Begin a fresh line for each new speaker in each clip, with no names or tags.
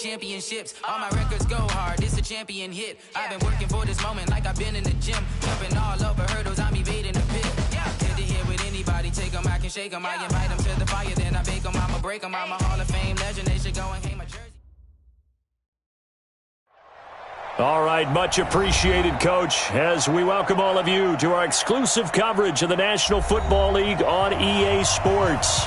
championships. All my records go hard, it's a champion hit. I've been working for this moment like I've been in the gym. Jumping all over hurdles, I'm evading the pit. Head to head with anybody, take them, I can shake them. I invite them to the fire, then I bake them, I'ma break them. I'm a Hall of Fame legend, they should go and hang my jersey.
All right, much appreciated, Coach, as we welcome all of you to our exclusive coverage of the National Football League on EA Sports.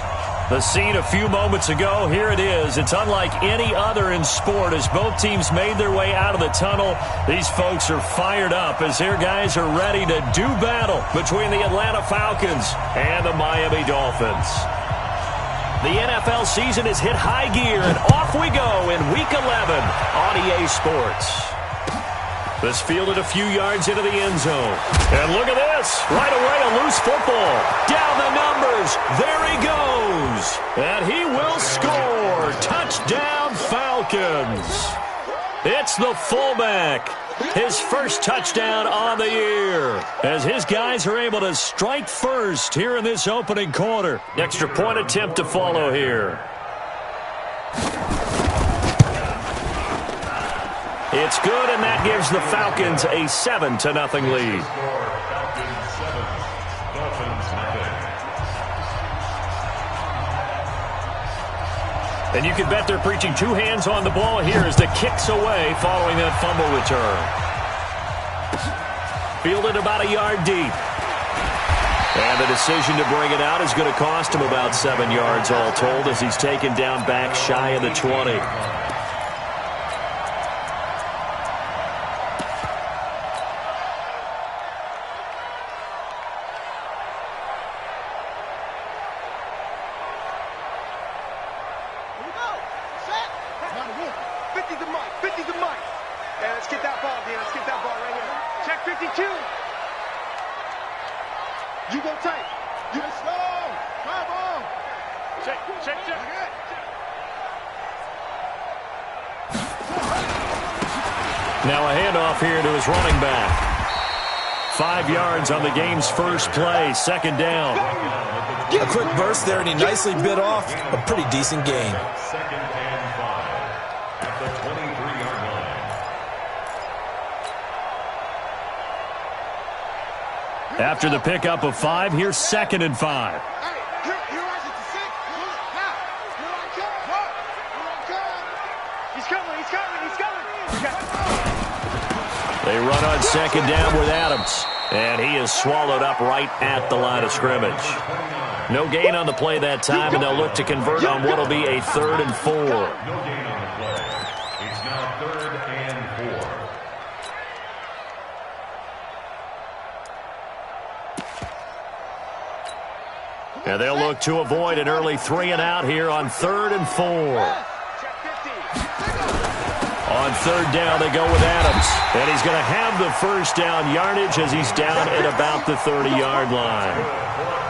The scene a few moments ago, here it is. It's unlike any other in sport as both teams made their way out of the tunnel. These folks are fired up as their guys are ready to do battle between the Atlanta Falcons and the Miami Dolphins. The NFL season has hit high gear, and off we go in Week 11 on EA Sports. This fielded a few yards into the end zone. And look at this. Right away, a loose football. Down the numbers. There he goes. And he will score. Touchdown, Falcons. It's the fullback. His first touchdown on the year. As his guys are able to strike first here in this opening quarter. Extra point attempt to follow here. It's good, and that gives the Falcons a 7-0 lead. And you can bet they're preaching two hands on the ball here as the kick's away following that fumble return. Fielded about a yard deep. And the decision to bring it out is going to cost him about 7 yards all told as he's taken down back shy of the 20.
Now a handoff here to his running back. 5 yards on the game's first play, second down.
A quick burst there, and he nicely bit off a pretty decent gain.
Second and 5 at the 23-yard line.
After the pickup of 5, here's second and 5. They run on second down with Adams. And he is swallowed up right at the line of scrimmage. No gain on the play that time, and they'll look to convert on what will be a 3rd and 4.
No gain on the play. It's now 3rd and 4.
And they'll look to avoid an early 3-and-out here on 3rd and 4. On 3rd down, they go with Adams. And he's going to have the first down yardage as he's down at about the 30-yard line.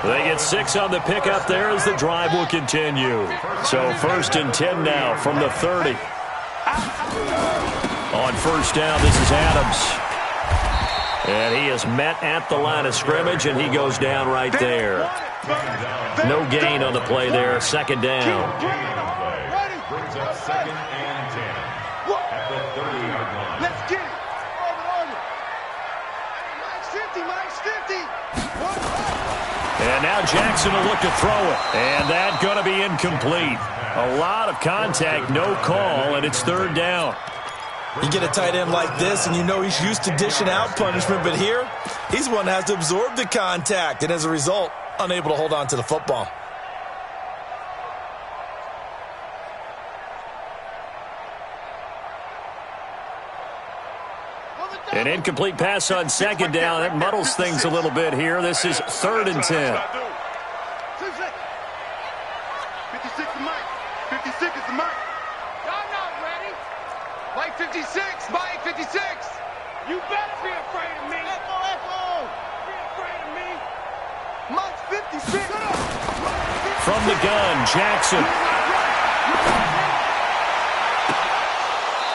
They get 6 on the pickup there as the drive will continue. So 1st and 10 now from the 30. On 1st down, this is Adams. And he is met at the line of scrimmage, and he goes down right there. No gain on the play there, 2nd down.
Brings up 2nd and 10 at the 30-yard line.
Let's get it. Mike's 50.
And now Jackson will look to throw it. And that's going to be incomplete. A lot of contact, no call, and it's 3rd down.
You get a tight end like this, and you know he's used to dishing out punishment, but here, he's one that has to absorb the contact, and as a result, unable to hold on to the football.
An incomplete pass on 2nd down. That muddles things a little bit here. This is 3rd and 10.
56 is Mike. 56 is the Mike. Y'all not ready. Mike 56. Mike 56. You better be afraid of me. Echo. Be afraid of me. Mike 56.
From the gun, Jackson.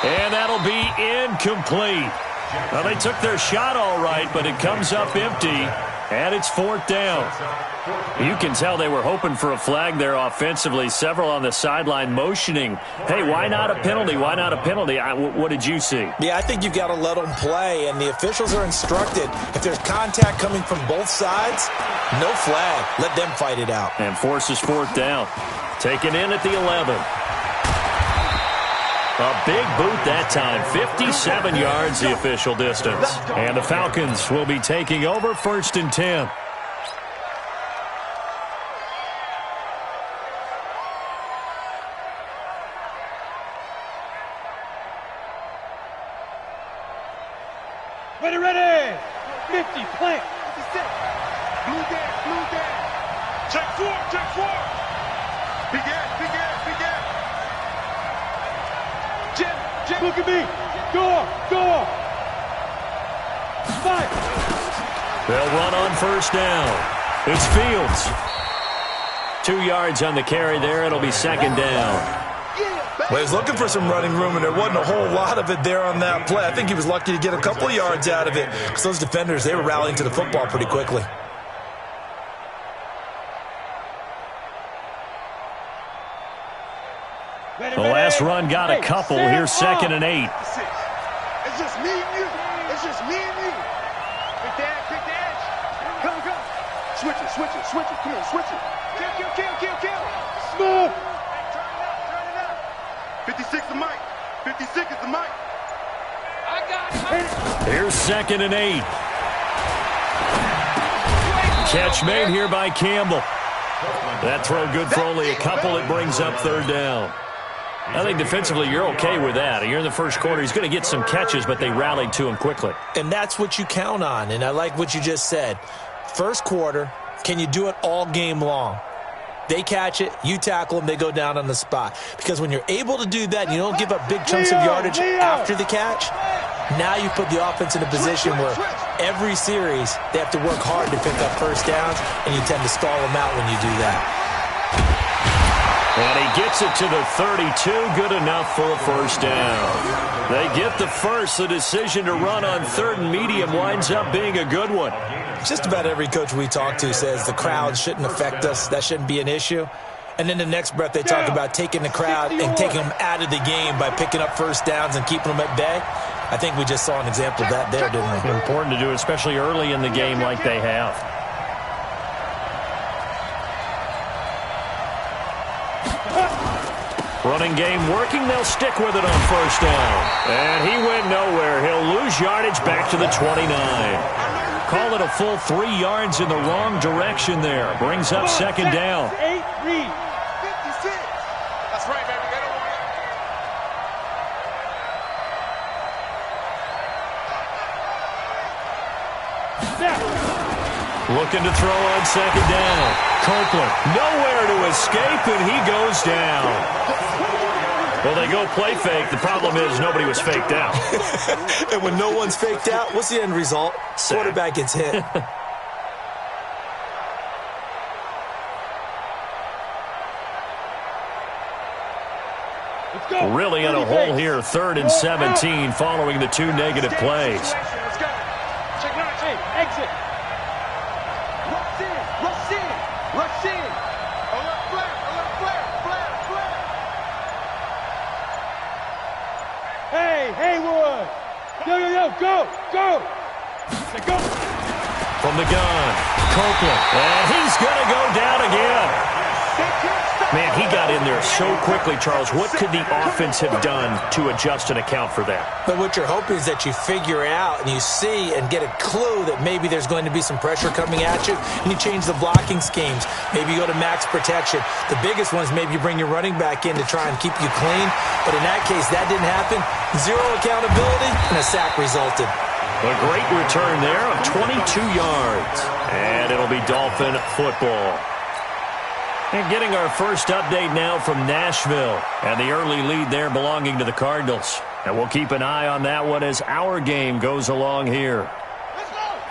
And that'll be incomplete. Well, they took their shot all right, but it comes up empty. And it's 4th down. You can tell they were hoping for a flag there offensively. Several on the sideline motioning, hey, why not a penalty? Why not a penalty? What did you see?
Yeah, I think you've got to let them play, and the officials are instructed. If there's contact coming from both sides, no flag. Let them fight it out.
And forces 4th down. Taken in at the 11. A big boot that time. 57 yards the official distance. And the Falcons will be taking over 1st and 10.
Ready. 50, plant. 56. Blue down. Check 4. Big ass. Jim, look at me. Go. Fight.
They'll run on 1st down. It's Fields. 2 yards on the carry there. It'll be 2nd down.
Well, he was looking for some running room, and there wasn't a whole lot of it there on that play. I think he was lucky to get a couple of yards out of it because those defenders, they were rallying to the football pretty quickly.
The last run got a couple. Here's 2nd and 8.
It's just me and you. Pick the edge. Come. Switch it. Come on, switch it. Kill. Smooth. Turn it up. 56 the mic. 56 is the mic. I got it.
Here's 2nd and 8. Catch made here by Campbell. That throw good for only a couple. It brings up 3rd down. I think defensively you're okay with that. You're in the first quarter. He's going to get some catches, but they rallied to him quickly.
And that's what you count on, and I like what you just said. First quarter, can you do it all game long? They catch it, you tackle them, they go down on the spot. Because when you're able to do that and you don't give up big chunks of yardage after the catch, now you put the offense in a position where every series they have to work hard to pick up 1st downs, and you tend to stall them out when you do that.
And he gets it to the 32, good enough for a 1st down. They get the first. The decision to run on 3rd and medium winds up being a good one.
Just about every coach we talk to says the crowd shouldn't affect us. That shouldn't be an issue. And then the next breath they talk about taking the crowd and taking them out of the game by picking up 1st downs and keeping them at bay. I think we just saw an example of that there, didn't we?
Important to do, especially early in the game like they have. Running game working. They'll stick with it on 1st down. And he went nowhere. He'll lose yardage back to the 29. Call it a full 3 yards in the wrong direction there. Brings up 2nd down.
8, read. 56. That's right, baby. They don't want
it. Looking to throw on 2nd down. Copeland nowhere to escape, and he goes down. Well, they go play fake. The problem is nobody was faked out.
And when no one's faked out, what's the end result? Quarterback gets hit.
Really in a hole here, 3rd and 17 following the 2 negative plays.
Let's go. Check it out. Hey, exit. Rush in. Alert flare. Hey, Haywood. Yo, go. Say go.
From the gun, Copeland. And he's going to go down again. Man, he got in there so quickly, Charles. What could the offense have done to adjust and account for that?
But what you're hoping is that you figure out and you see and get a clue that maybe there's going to be some pressure coming at you, and you change the blocking schemes. Maybe you go to max protection. The biggest one is maybe you bring your running back in to try and keep you clean. But in that case, that didn't happen. 0 accountability, and a sack resulted.
A great return there of 22 yards. And it'll be Dolphin football. And getting our first update now from Nashville. And the early lead there belonging to the Cardinals. And we'll keep an eye on that one as our game goes along here.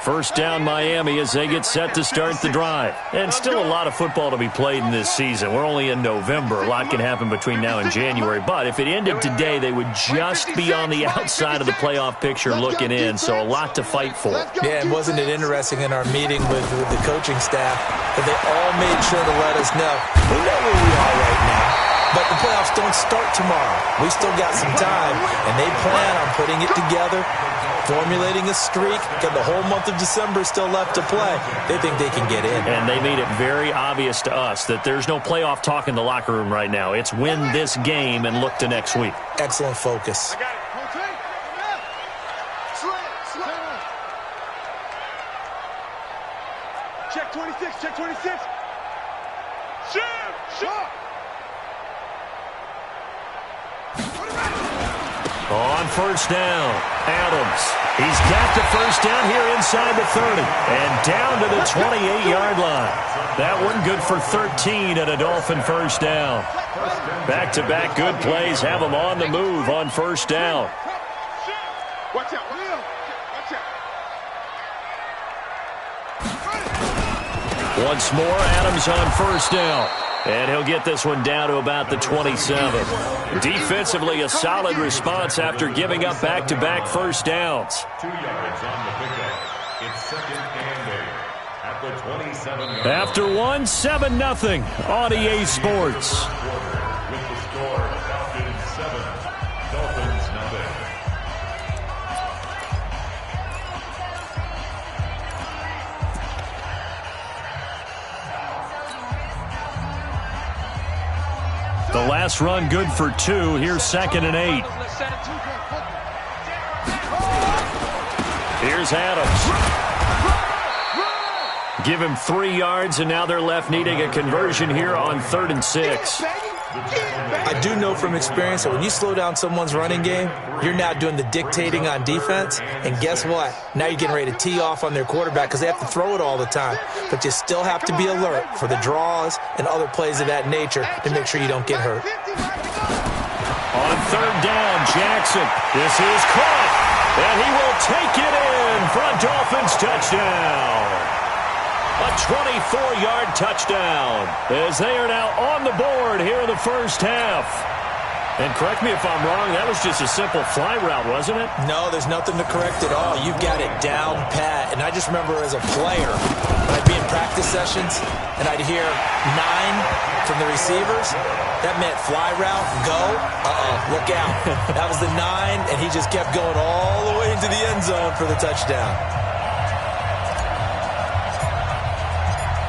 First down Miami as they get set to start the drive. And still a lot of football to be played in this season. We're only in November. A lot can happen between now and January. But if it ended today, they would just be on the outside of the playoff picture looking in. So a lot to fight for.
Yeah, and wasn't it interesting in our meeting with the coaching staff that they all made sure to let us know, we know where we are right now, but the playoffs don't start tomorrow. We still got some time, and they plan on putting it together, formulating a streak, got the whole month of December still left to play. They think they can get in.
And they made it very obvious to us that there's no playoff talk in the locker room right now. It's win this game and look to next week.
Excellent focus.
Check 26, check 26. Shoot!
On first down, Adams. He's got the first down here inside the 30 and down to the 28-yard line. That one good for 13 and a Dolphin first down. Back-to-back good plays have them on the move on first down.
Watch out, watch out.
Once more, Adams on first down. And he'll get this one down to about the 27. Defensively, a solid response after giving up back-to-back first downs.
2 yards on the pickup. It's second and 8 at the 27-yard line.
After one, 7-0 on EA Sports.
With the score, Falcons 7, Dolphins 0.
The last run good for 2. Here's second and 8. Here's Adams. Give him 3 yards, and now they're left needing a conversion here on 3rd and 6.
I do know from experience that when you slow down someone's running game, you're now doing the dictating on defense. And guess what? Now you're getting ready to tee off on their quarterback because they have to throw it all the time. But you still have to be alert for the draws and other plays of that nature to make sure you don't get hurt.
On 3rd down, Jackson. This is caught, and he will take it in for a Dolphins touchdown. A 24-yard touchdown as they are now on the board here in the first half. And correct me if I'm wrong, that was just a simple fly route, wasn't it?
No, there's nothing to correct at all. You've got it down pat. And I just remember as a player, when I'd be in practice sessions and I'd hear 9 from the receivers, that meant fly route, go, look out. That was the 9, and he just kept going all the way into the end zone for the touchdown.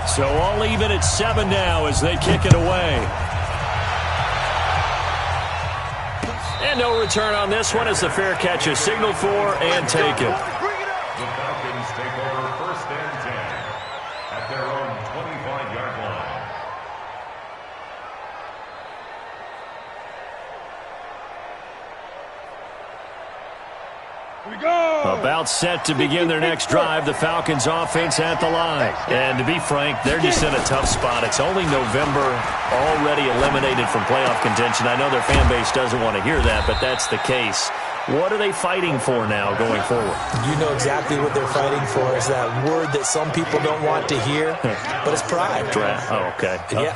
So all even at 7 now as they kick it away. And no return on this one as the fair catch is signaled for and taken.
The Falcons take over 1st and 10 at their own 25-yard line.
Here we go.
About set to begin their next drive, the Falcons offense at the line. And to be frank, they're just in a tough spot. It's only November, already eliminated from playoff contention. I know their fan base doesn't want to hear that, but that's the case. What are they fighting for now going forward?
You know exactly what they're fighting for is that word that some people don't want to hear, but it's pride.
Draft. Oh, okay.
Yeah.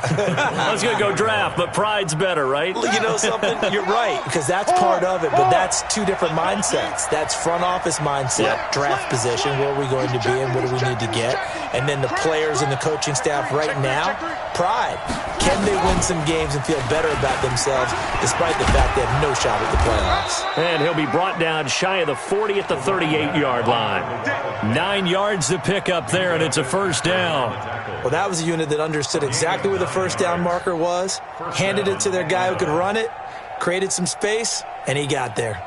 I was going to go draft, but pride's better, right?
You know something? You're right, because that's part of it, but that's 2 different mindsets. That's front office mindset, draft position, where are we going to be and what do we need to get? And then the players and the coaching staff right now, pride. Can they win some games and feel better about themselves despite the fact they have no shot at the playoffs?
And he'll be brought down shy of the 40 at the 38-yard line. 9 yards to pick up there, and it's a first down.
Well, that was a unit that understood exactly where the first down marker was, handed it to their guy who could run it, created some space, and he got there.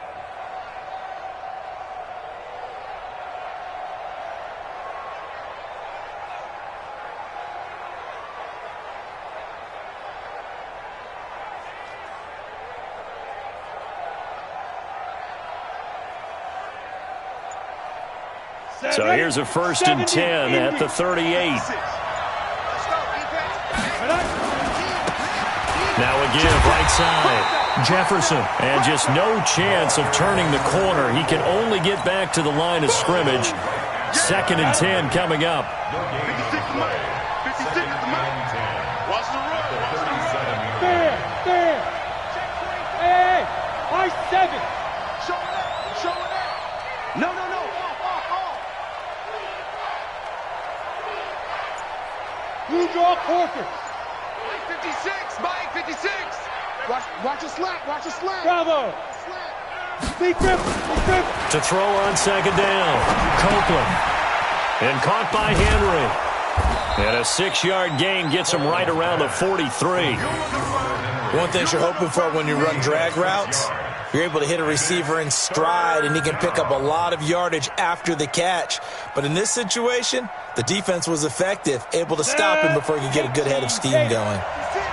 So here's a 1st and 10 at the 38. Now again, right side, Jefferson. And just no chance of turning the corner. He can only get back to the line of scrimmage.
2nd and 10 coming up.
56 is Mike. 56 is the Mike. Watch the run.
There. Hey, I-7.
Show it up. Show it up.
No. Blue draw Corker.
Mike 56. Mike 56. Watch a slant. Watch a slant.
Bravo. Big grip.
To throw on 2nd down. Copeland. And caught by Henry. And a 6-yard gain gets him right around the 43.
One thing you're hoping for when you run drag routes, you're able to hit a receiver in stride, and he can pick up a lot of yardage after the catch. But in this situation, the defense was effective, able to stop him before he could get a good head of steam going.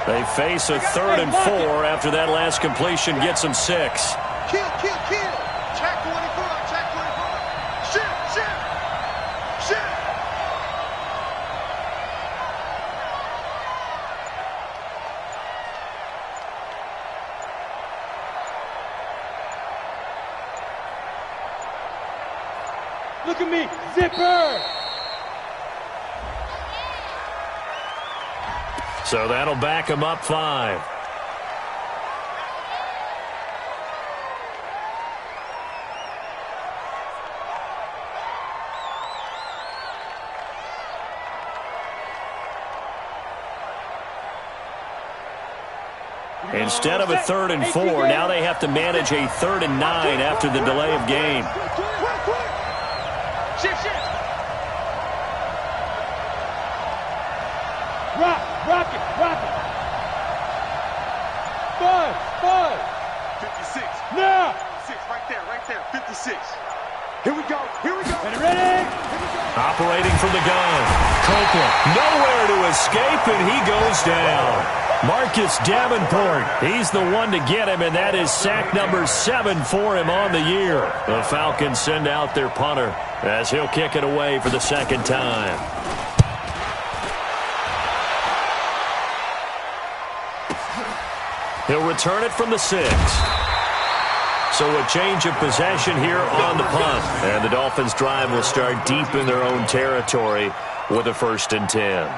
They face a 3rd and 4 after that last completion gets them 6.
Kill. Check 24. Shit.
Look at me. Zipper.
So that'll back him up 5. Instead of a 3rd and 4, now they have to manage a 3rd and 9 after the delay of game.
Shift.
Rock it. Buzz.
56.
Now.
6 right there. 56. Here we go.
Ready?
Operating from the gun. Copeland nowhere to escape, and he goes down. Marcus Davenport, he's the one to get him, and that is sack number 7 for him on the year. The Falcons send out their punter as he'll kick it away for the 2nd time. He'll return it from the 6. So a change of possession here on the punt. And the Dolphins' drive will start deep in their own territory with a 1st and 10.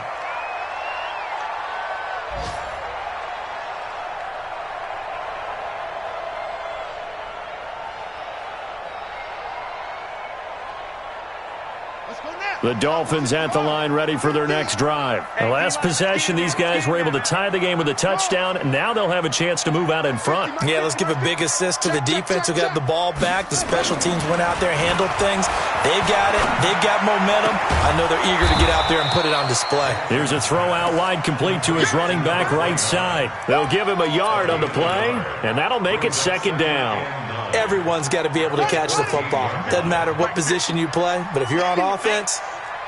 The Dolphins at the line ready for their next drive. The last possession, these guys were able to tie the game with a touchdown, and now they'll have a chance to move out in front.
Yeah, let's give a big assist to the defense who got the ball back. The special teams went out there, handled things. They've got it. They've got momentum. I know they're eager to get out there and put it on display.
Here's a throw out wide complete to his running back right side. They'll give him a yard on the play, and that'll make it 2nd down.
Everyone's got to be able to catch the football. Doesn't matter what position you play, but if you're on offense,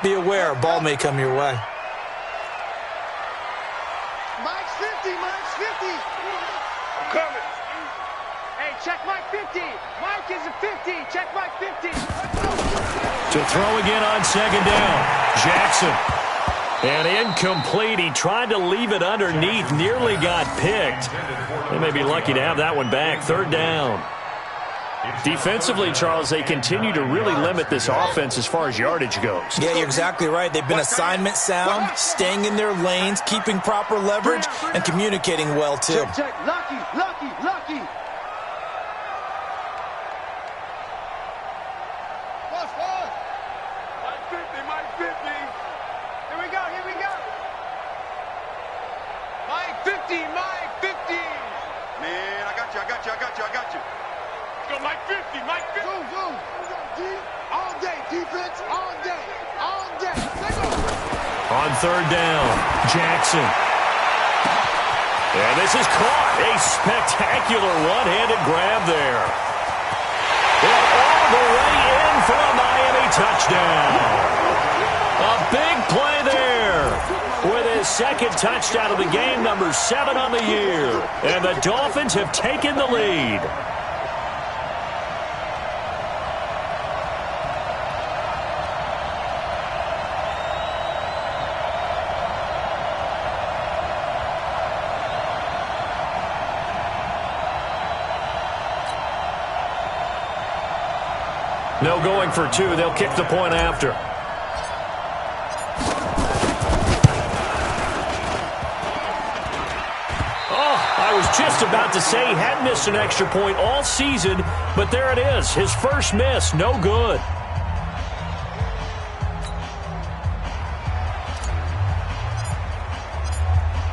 be aware a ball may come your way.
Mike's 50. I'm coming.
Hey, check Mike 50. Mike is a 50. Check Mike 50.
To throw again on 2nd down. Jackson. And incomplete. He tried to leave it underneath. Nearly got picked. They may be lucky to have that one back. 3rd down. Defensively, Charles, they continue to really limit this offense as far as yardage goes.
Yeah, you're exactly right. They've been assignment sound, staying in their lanes, keeping proper leverage, and communicating well, too.
Check. Lucky.
Mike 50.
Here we go.
Mike 50. Man, I got you. Go, Mike 50. Go. All day, defense. All day.
On 3rd down, Jackson. And this is caught. A spectacular one-handed grab there. And all the way in for a Miami touchdown. A big play there. With his 2nd touchdown of the game, number 7 on the year. And the Dolphins have taken the lead. No going for 2. They'll kick the point after.
I was just about to say he hadn't missed an extra point all season, but there it is. His first miss, no good.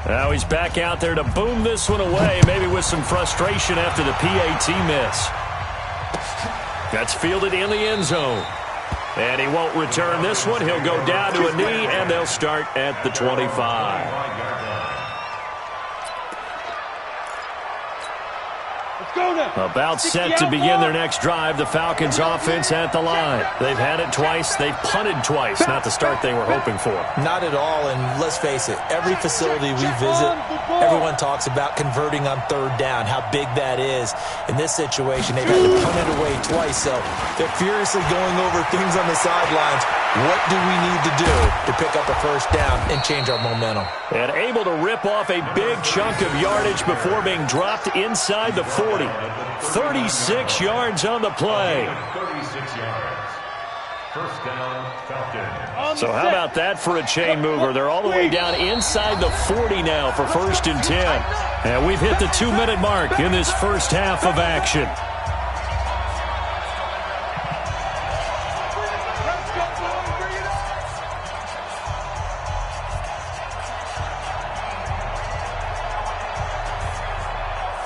Now he's back out there to boom this one away, maybe with some frustration after the PAT miss. That's fielded in the end zone. And he won't return this one. He'll go down to a knee, and they'll start at the 25. About set to begin their next drive. The Falcons offense at the line. They've had it twice. They've punted twice. Not the start they were hoping for.
Not at all, and let's face it, every facility we visit, everyone talks about converting on third down, how big that is. In this situation, they've had to punt it away twice, so they're furiously going over things on the sidelines. What do we need to do to pick up a first down and change our momentum?
And able to rip off a big chunk of yardage before being dropped inside the 40. 36 yards on the play.
36 yards. First down, Falcons.
So how about that for a chain mover? They're all the way down inside the 40 now for 1st and 10. And we've hit the 2-minute mark in this first half of action.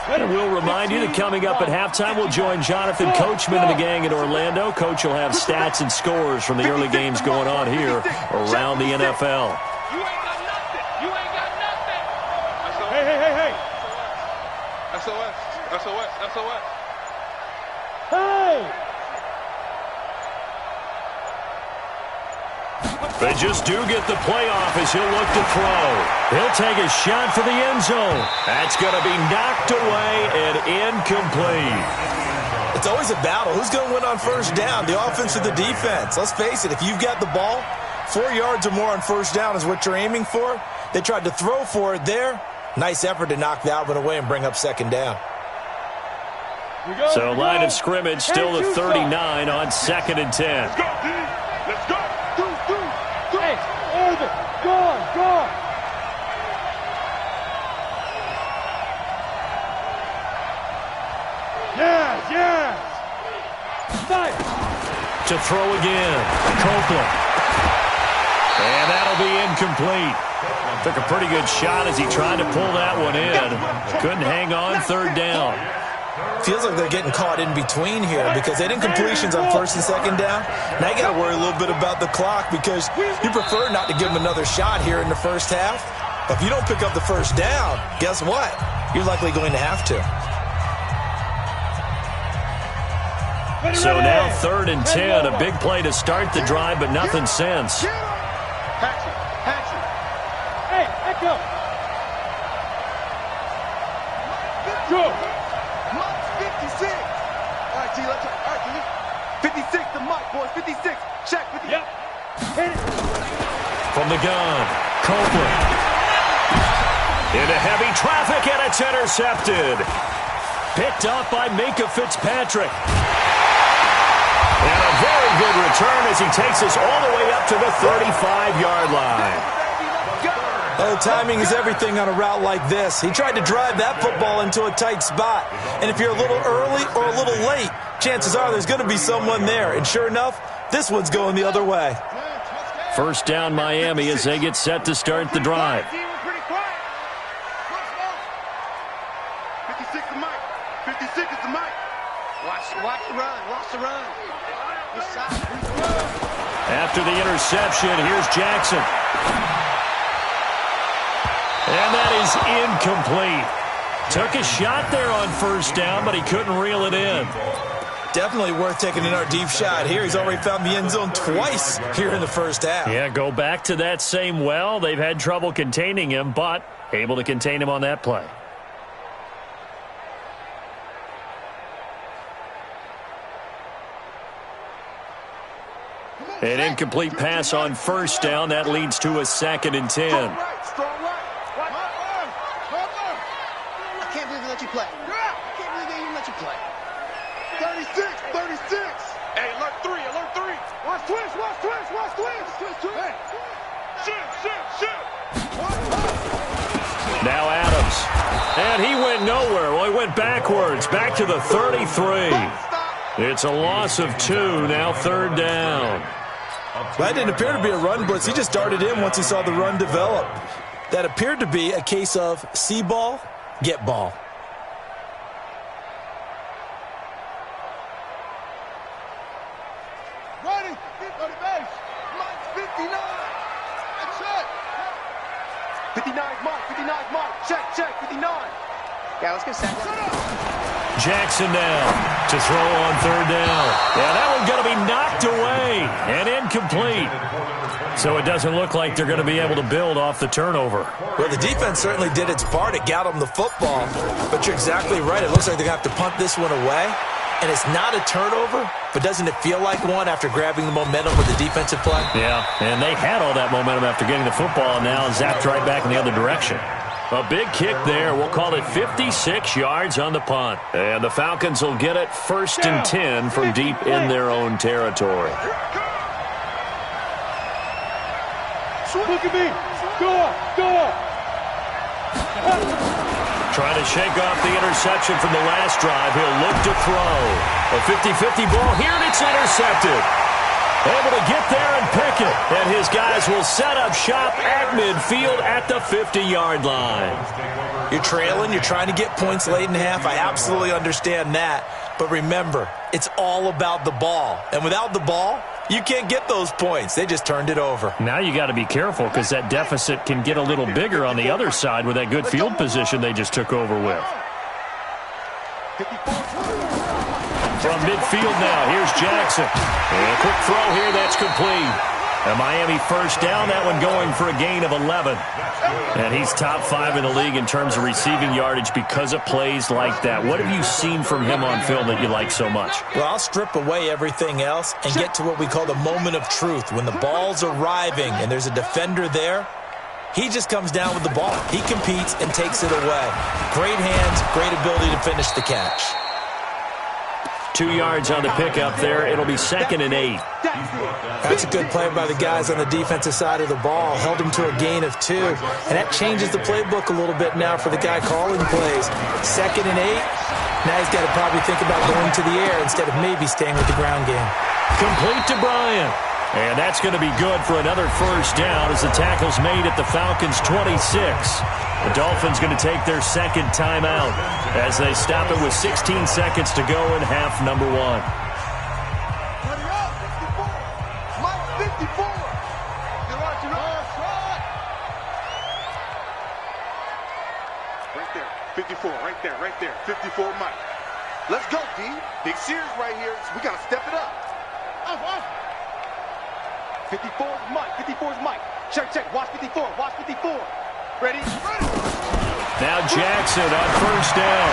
And we'll remind you that coming up at halftime, we'll join Jonathan Coachman and the gang in Orlando. Coach will have stats and scores from the early games going on here around the NFL.
You ain't got nothing. You ain't got nothing. Hey. SOS. Hey.
They just do get the playoff as he'll look to throw. He'll take a shot for the end zone. That's going to be knocked away and incomplete.
It's always a battle. Who's going to win on first down, the offense or the defense? Let's face it, if you've got the ball, 4 yards or more on first down is what you're aiming for. They tried to throw for it there. Nice effort to knock that one away and bring up second down.
So line of scrimmage still the 39 on 2nd and 10.
Let's go, D. Let's go. Hey, over. Go. Yes. Fight.
To throw again. Copeland. And that'll be incomplete. Took a pretty good shot as he tried to pull that one in. Couldn't hang on 3rd down.
Feels like they're getting caught in between here because they didn't completions on 1st and 2nd down. Now you got to worry a little bit about the clock because you prefer not to give them another shot here in the first half. But if you don't pick up the first down, guess what? You're likely going to have to.
So now 3rd and 10, a big play to start the drive, but nothing since.
Hatchet. Hey, echo. Go. 56. All right, G, let's go. All right, G. 56, the mic, boys. 56. Check. 50. Yep. Hit it.
From the gun, Copeland. Into heavy traffic, and it's intercepted. Picked up by Minka Fitzpatrick. And a very good return as he takes us all the way up to the 35-yard line.
Oh, timing is everything on a route like this. He tried to drive that football into a tight spot. And if you're a little early or a little late, chances are there's going to be someone there. And sure enough, this one's going the other way.
First down Miami as they get set to start the drive.
56 the mic. 56 is the mic. Watch the run.
After the interception, here's Jackson. And that is incomplete. Took a shot there on first down, but he couldn't reel it in.
Definitely worth taking another deep shot here. He's already found the end zone twice here in the first half.
Yeah, go back to that same well. They've had trouble containing him, but able to contain him on that play. An incomplete pass on first down. That leads to a 2nd and 10.
Strong right. I can't believe they let you play. I can't believe they even let you play. 36. Hey, alert 3. Watch twist. Hey. Shoot.
Now Adams. And he went nowhere. Well, he went backwards. Back to the 33. It's a loss of 2. Now 3rd down.
That didn't appear to be a run blitz. He just darted in once he saw the run develop. That appeared to be a case of see ball, get ball.
Ready, go to base. Mike 59. That's it. 59 Mike, 59 Mike. Check, 59. Yeah, let's get set.
Jackson now to throw on 3rd down. Yeah, that one's going to be knocked away and incomplete. So it doesn't look like they're going to be able to build off the turnover.
Well, the defense certainly did its part. It got them the football. But you're exactly right. It looks like they're going to have to punt this one away. And it's not a turnover, but doesn't it feel like one after grabbing the momentum with the defensive play?
Yeah, and they had all that momentum after getting the football, and now zapped right back in the other direction. A big kick there. We'll call it 56 yards on the punt. And the Falcons will get it 1st and 10 from deep in their own territory.
Look at me. Go up.
Trying to shake off the interception from the last drive. He'll look to throw. A 50-50 ball here, and it's intercepted. Able to get there and pick it. And his guys will set up shop at midfield at the 50-yard line.
You're trailing. You're trying to get points late in half. I absolutely understand that. But remember, it's all about the ball. And without the ball, you can't get those points. They just turned it over.
Now you got to be careful because that deficit can get a little bigger on the other side with that good field position they just took over with. From midfield now, here's Jackson. And a quick throw here, that's complete. A Miami 1st down, that one going for a gain of 11. And he's top 5 in the league in terms of receiving yardage because of plays like that. What have you seen from him on film that you like so much?
Well, I'll strip away everything else and get to what we call the moment of truth. When the ball's arriving and there's a defender there, he just comes down with the ball. He competes and takes it away. Great hands, great ability to finish the catch.
2 yards on the pickup there. It'll be 2nd and 8.
That's a good play by the guys on the defensive side of the ball. Held him to a gain of 2. And that changes the playbook a little bit now for the guy calling plays. 2nd and 8. Now he's got to probably think about going to the air instead of maybe staying with the ground game.
Complete to Bryant. And that's going to be good for another 1st down as the tackle's made at the Falcons' 26. The Dolphins going to take their 2nd timeout as they stop it with 16 seconds to go in half number 1.
Mike 54. You're watching us. Right there. 54. Right there. 54 Mike. Let's go, D. Big series right here. We got to step it up. 54 is Mike. 54 is Mike. Check. Watch 54. Ready?
Now Jackson on 1st down.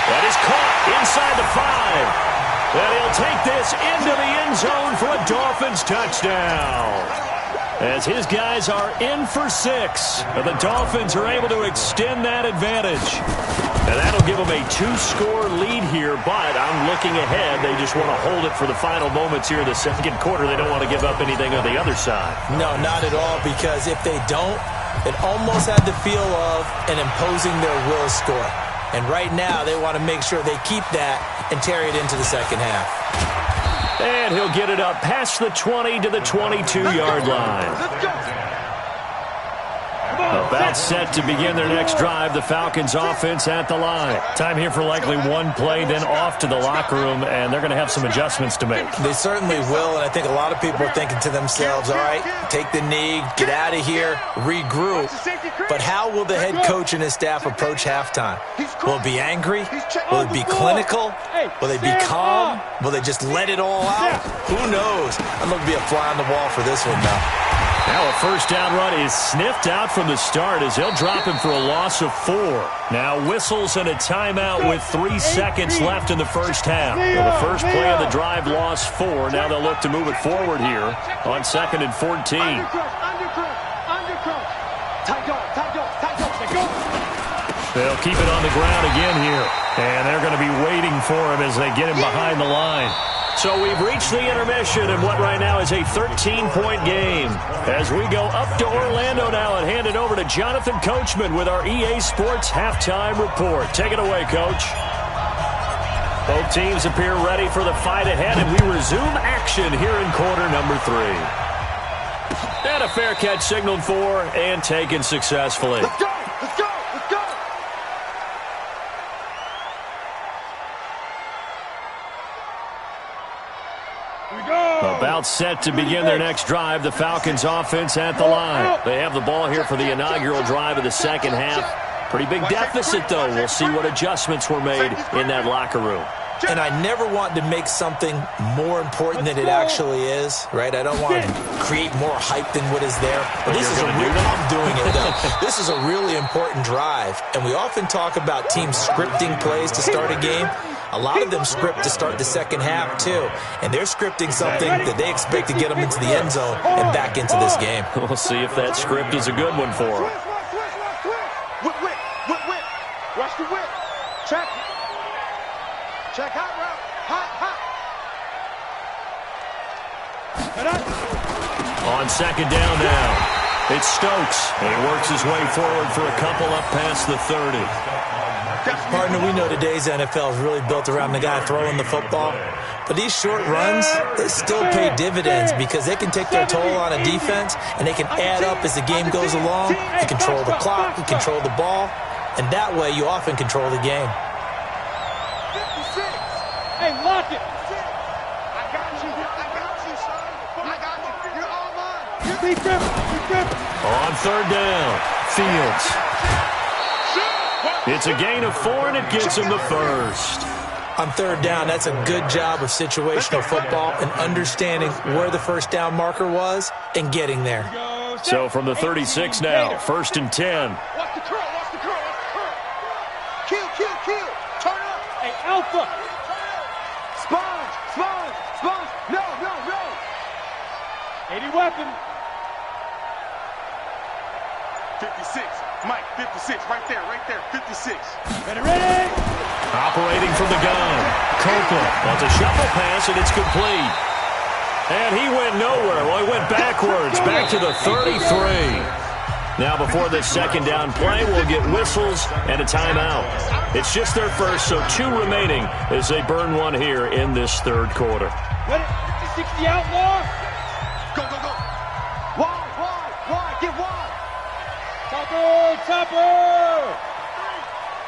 That is caught inside the 5. And he'll take this into the end zone for a Dolphins touchdown. As his guys are in for 6. The Dolphins are able to extend that advantage. And that'll give them a 2-score lead here, but I'm looking ahead. They just want to hold it for the final moments here in the 2nd quarter. They don't want to give up anything on the other side.
No, not at all, because if they don't, it almost had the feel of an imposing their will score. And right now, they want to make sure they keep that and carry it into the 2nd half.
And he'll get it up past the 20 to the 22-yard line.
Let's go.
About set to begin their next drive, the Falcons offense at the line. Time here for likely one play, then off to the locker room, and they're going to have some adjustments to make.
They certainly will, and I think a lot of people are thinking to themselves, all right, take the knee, get out of here, regroup. But how will the head coach and his staff approach halftime? Will it be angry? Will it be clinical? Will they be calm? Will they just let it all out? Who knows? I'm going to be a fly on the wall for this one now.
Now a 1st down run is sniffed out from the start as they'll drop him for a loss of 4. Now whistles and a timeout with 3 seconds left in the 1st half. Well, the first play of the drive lost 4. Now they'll look to move it forward here on 2nd and 14. They'll keep it on the ground again here. And they're going to be waiting for him as they get him behind the line. So we've reached the intermission in what right now is a 13-point game. As we go up to Orlando now and hand it over to Jonathan Coachman with our EA Sports Halftime Report. Take it away, Coach. Both teams appear ready for the fight ahead, and we resume action here in quarter number 3. And a fair catch signaled for and taken successfully.
Let's go! Let's go! Let's go!
About set to begin their next drive, the Falcons offense at the line. They have the ball here for the inaugural drive of the second half. Pretty big deficit, though. We'll see what adjustments were made in that locker room.
And I never want to make something more important than it actually is, right? I don't want to create more hype than what is there. But this is I'm doing it, though. This is a really important drive. And we often talk about teams scripting plays to start a game. A lot of them script to start the second half, too. And they're scripting something that they expect to get them into the end zone and back into this game.
We'll see if that script is a good one for them.
Whip. Rush the whip. Check. Check hot route. Hot.
On second down now, it's Stokes. And he works his way forward for a couple up past the 30.
Partner, we know today's NFL is really built around the guy throwing the football. But these short runs, they still pay dividends because they can take their toll on a defense, and they can add up as the game goes along. You control the clock, you control the ball, and that way you often control the game.
56. Hey, lock it. I got you, son. I got you. You're all mine. Keep gripping.
On third down, Fields. It's a gain of 4, and it gives him the first.
On third down, that's a good job of situational football and understanding where the first down marker was and getting there.
So from the 36 now, 1st and 10.
Watch the curl. Kill. Turn up. Hey, Alpha. Sponge. No. 80 weapon. 56. Mike, 56. Right there. 56. Ready.
Operating from the gun. Copeland wants a shuffle pass, and it's complete. And he went nowhere. Well, he went backwards, back to the 33. Now, before this second down play, we'll get whistles and a timeout. It's just their first, so 2 remaining as they burn one here in this third quarter.
Ready? 60 outlaw. Go. Wide. Get wide. Topper.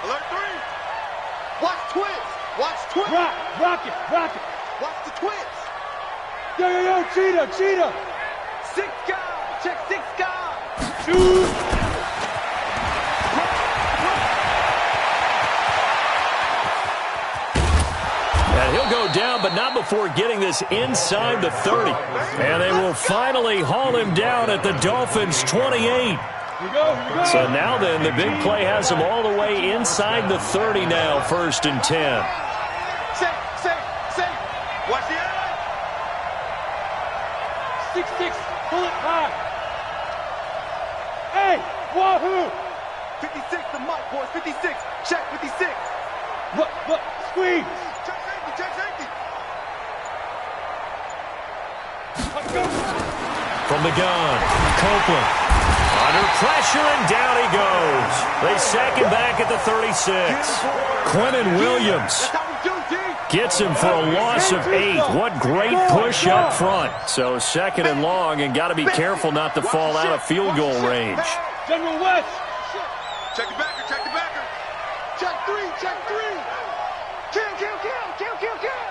Alert 3. Watch twins. Rock it. Watch the twins. Yo, cheetah. 6 guys. Check 6 guys. Shoot.
And he'll go down, but not before getting this inside the 30. And they will finally haul him down at the Dolphins' 28.
Here we go.
So now then, the big play has him all the way inside the 30 now, 1st and 10.
Safe. Watch the eye. 6-6. Pull it high. Hey, wahoo. 56 the mic, boys. 56. Check 56. Look. Squeeze. Check safety. Let's go.
From the gun, Copeland. Under pressure, and down he goes. They sack him back at the 36. Quentin Williams gets him for a loss of 8. What great push up front. So 2nd and long, and got to be careful not to fall out of field goal range.
General West. Check the backer. Check 3. Kill.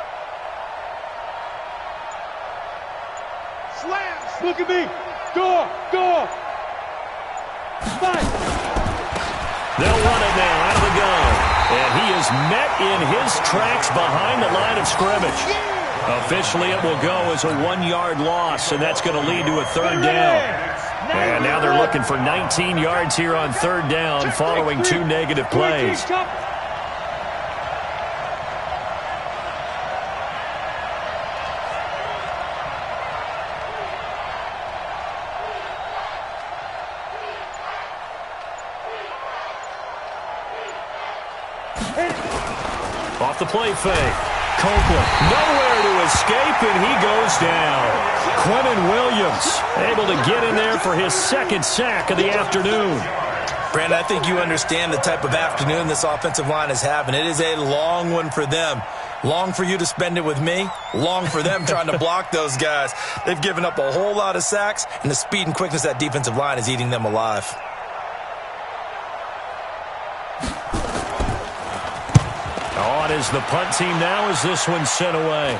Slams. Look at me. Door. Fight.
They'll run it now out of the gun. And he is met in his tracks behind the line of scrimmage. Officially, it will go as a 1-yard loss, and that's going to lead to a 3rd down. And now they're looking for 19 yards here on 3rd down following 2 negative plays. Off the play fake. Copeland. Nowhere to escape, and he goes down. Quentin Williams able to get in there for his second sack of the afternoon.
Brandon, I think you understand the type of afternoon this offensive line is having. It is a long one for them. Long for you to spend it with me. Long for them trying to block those guys. They've given up a whole lot of sacks, and the speed and quickness of that defensive line is eating them alive.
On is the punt team now as this one's sent away.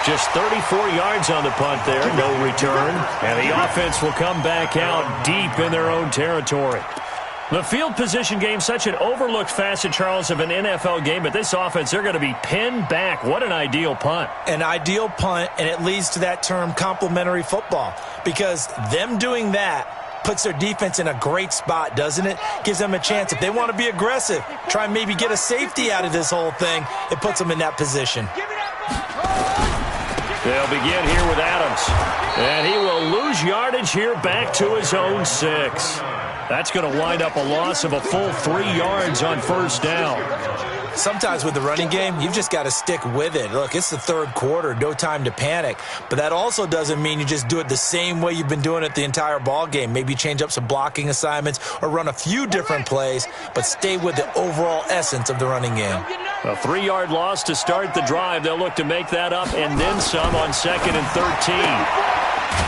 Just 34 yards on the punt there, no return. And the offense will come back out deep in their own territory. The field position game, such an overlooked facet, Charles, of an NFL game. But this offense, they're going to be pinned back. What an ideal punt.
An ideal punt, and it leads to that term complementary football. Because them doing that puts their defense in a great spot, doesn't it? Gives them a chance. If they want to be aggressive, try and maybe get a safety out of this whole thing, it puts them in that position.
They'll begin here with Adams. And he will lose yardage here back to his own 6. That's going to wind up a loss of a full 3 yards on first down.
Sometimes with the running game, you've just got to stick with it. Look, it's the third quarter, no time to panic. But that also doesn't mean you just do it the same way you've been doing it the entire ball game. Maybe change up some blocking assignments or run a few different plays, but stay with the overall essence of the running game.
A 3-yard loss to start the drive. They'll look to make that up and then some on 2nd and 13.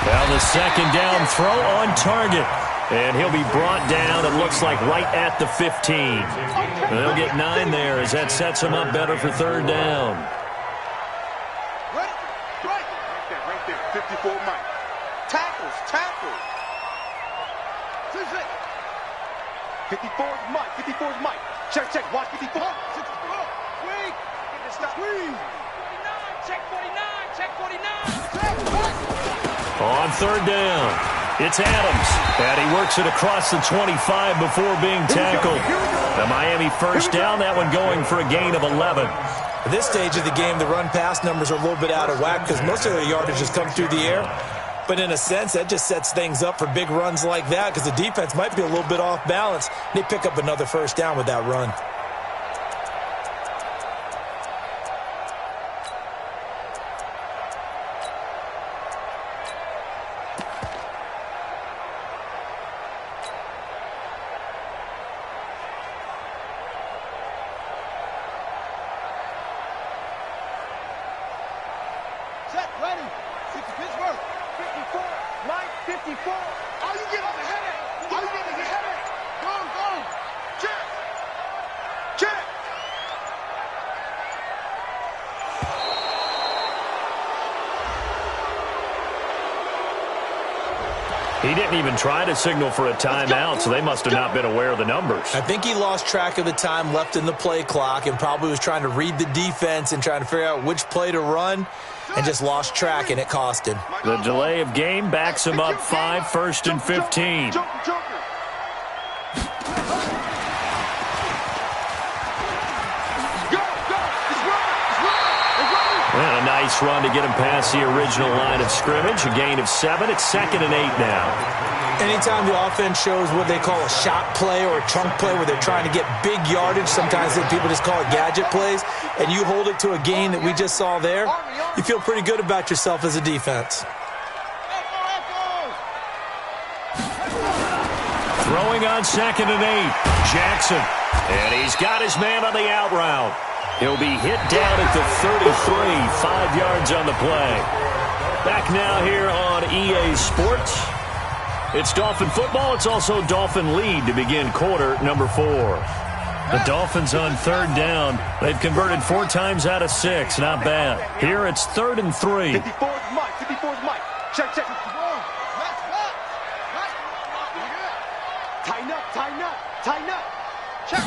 Well, the second down throw on target. And he'll be brought down, it looks like, right at the 15. They'll get 9 there as that sets him up better for third down.
Right there. 54 Mike. Tackles. 54's Mike. 54's Mike. Check. Watch 54. Swing. Swing. 49. Check 49.
On third down, it's Adams. And he works it across the 25 before being tackled. The Miami first down, that one going for a gain of 11.
At this stage of the game, the run-pass numbers are a little bit out of whack because most of their yardage has come through the air. But in a sense, that just sets things up for big runs like that because the defense might be a little bit off balance. They pick up another first down with that run.
He didn't even try to signal for a timeout, so they must have not been aware of the numbers.
I think he lost track of the time left in the play clock and probably was trying to read the defense and trying to figure out which play to run and just lost track, and it cost him.
The delay of game backs him up 5, 1st and 15. And a nice run to get him past the original line of scrimmage. A gain of 7. It's 2nd and 8 now.
Anytime the offense shows what they call a shot play or a chunk play where they're trying to get big yardage, sometimes people just call it gadget plays, and you hold it to a gain that we just saw there, you feel pretty good about yourself as a defense.
Throwing on 2nd and 8. Jackson. And he's got his man on the out route. He'll be hit down at the 33, 5 yards on the play. Back now here on EA Sports. It's Dolphin football. It's also Dolphin lead to begin quarter number 4. The Dolphins on third down. They've converted 4 times out of 6. Not bad. Here it's 3rd and 3.
54's Mike. Check. Tighten up. Check.